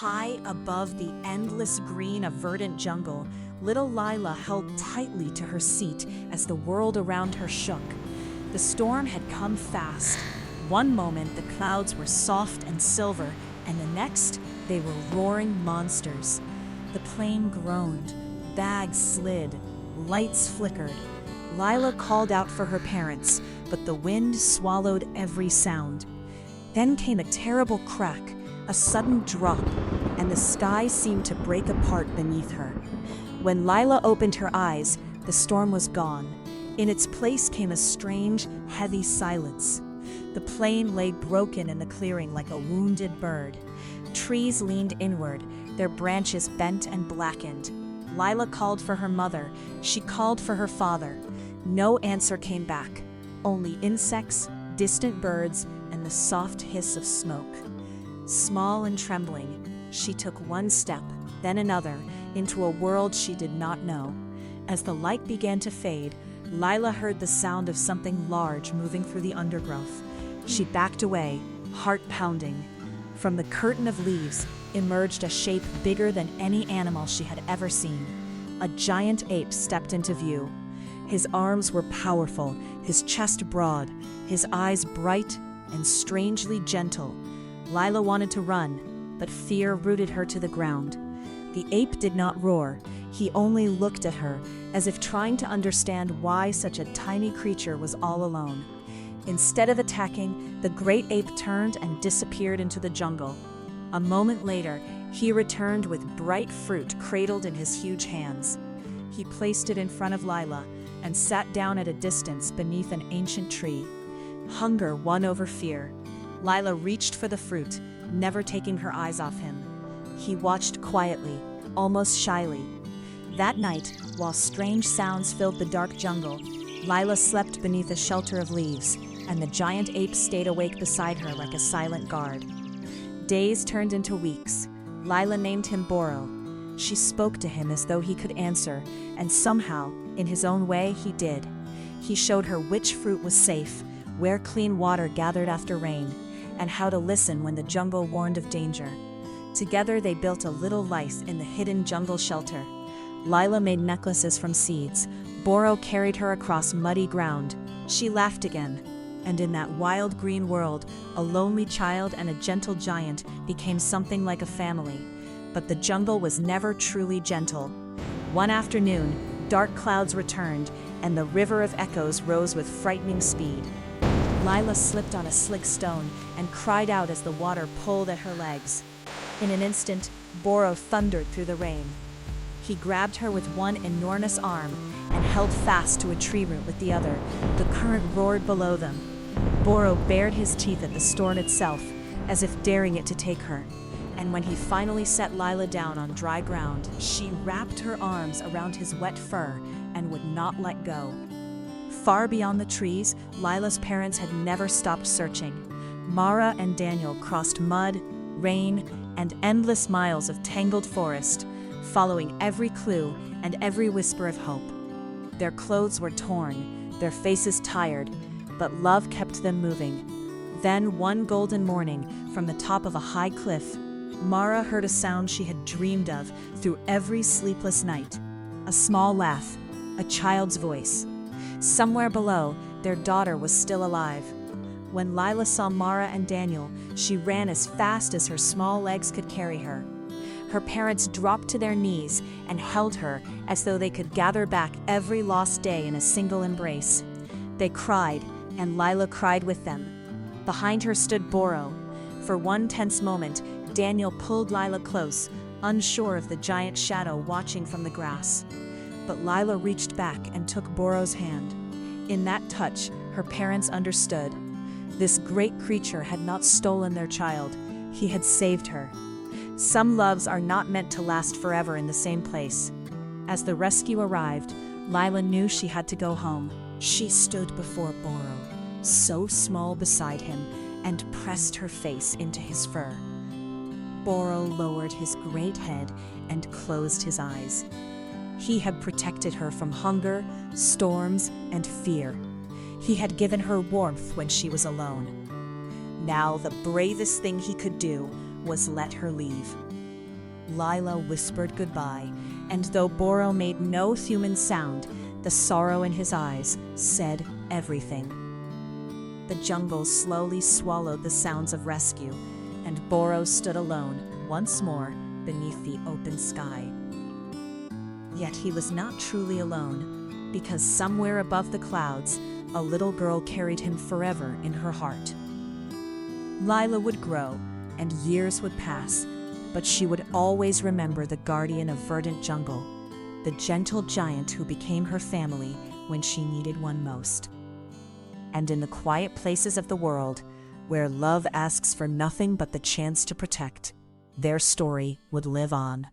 High above the endless green of verdant jungle, little Lila held tightly to her seat as the world around her shook. The storm had come fast. One moment the clouds were soft and silver, and the next they were roaring monsters. The plane groaned, bags slid, lights flickered. Lila called out for her parents, but the wind swallowed every sound. Then came a terrible crack, a sudden drop, and the sky seemed to break apart beneath her. When Lila opened her eyes, the storm was gone. In its place came a strange, heavy silence. The plane lay broken in the clearing like a wounded bird. Trees leaned inward, their branches bent and blackened. Lila called for her mother. She called for her father. No answer came back. Only insects, distant birds, and the soft hiss of smoke. Small and trembling, she took one step, then another, into a world she did not know. As the light began to fade, Lila heard the sound of something large moving through the undergrowth. She backed away, heart pounding. From the curtain of leaves emerged a shape bigger than any animal she had ever seen. A giant ape stepped into view. His arms were powerful, his chest broad, his eyes bright and strangely gentle. Lila wanted to run, but fear rooted her to the ground. The ape did not roar. He only looked at her, as if trying to understand why such a tiny creature was all alone. Instead of attacking, the great ape turned and disappeared into the jungle. A moment later, he returned with bright fruit cradled in his huge hands. He placed it in front of Lila and sat down at a distance beneath an ancient tree. Hunger won over fear. Lila reached for the fruit, never taking her eyes off him. He watched quietly, almost shyly. That night, while strange sounds filled the dark jungle, Lila slept beneath a shelter of leaves, and the giant ape stayed awake beside her like a silent guard. Days turned into weeks. Lila named him Boro. She spoke to him as though he could answer, and somehow, in his own way, he did. He showed her which fruit was safe, where clean water gathered after rain, and how to listen when the jungle warned of danger. Together they built a little life in the hidden jungle shelter. Lila made necklaces from seeds. Boro carried her across muddy ground. She laughed again. And in that wild green world, a lonely child and a gentle giant became something like a family. But the jungle was never truly gentle. One afternoon, dark clouds returned, and the river of echoes rose with frightening speed. Lila slipped on a slick stone and cried out as the water pulled at her legs. In an instant, Boro thundered through the rain. He grabbed her with one enormous arm and held fast to a tree root with the other. The current roared below them. Boro bared his teeth at the storm itself, as if daring it to take her. And when he finally set Lila down on dry ground, she wrapped her arms around his wet fur and would not let go. Far beyond the trees, Lila's parents had never stopped searching. Mara and Daniel crossed mud, rain, and endless miles of tangled forest, following every clue and every whisper of hope. Their clothes were torn, their faces tired, but love kept them moving. Then, one golden morning, from the top of a high cliff, Mara heard a sound she had dreamed of through every sleepless night. A small laugh, a child's voice. Somewhere below, their daughter was still alive. When Lila saw Mara and Daniel, she ran as fast as her small legs could carry her. Her parents dropped to their knees and held her as though they could gather back every lost day in a single embrace. They cried, and Lila cried with them. Behind her stood Boro. For one tense moment, Daniel pulled Lila close, unsure of the giant shadow watching from the grass. But Lila reached back and took Boro's hand. In that touch, her parents understood. This great creature had not stolen their child. He had saved her. Some loves are not meant to last forever in the same place. As the rescue arrived, Lila knew she had to go home. She stood before Boro, so small beside him, and pressed her face into his fur. Boro lowered his great head and closed his eyes. He had protected her from hunger, storms, and fear. He had given her warmth when she was alone. Now the bravest thing he could do was let her leave. Lila whispered goodbye, and though Boro made no human sound, the sorrow in his eyes said everything. The jungle slowly swallowed the sounds of rescue, and Boro stood alone once more beneath the open sky. Yet he was not truly alone, because somewhere above the clouds, a little girl carried him forever in her heart. Lila would grow, and years would pass, but she would always remember the guardian of verdant jungle, the gentle giant who became her family when she needed one most. And in the quiet places of the world, where love asks for nothing but the chance to protect, their story would live on.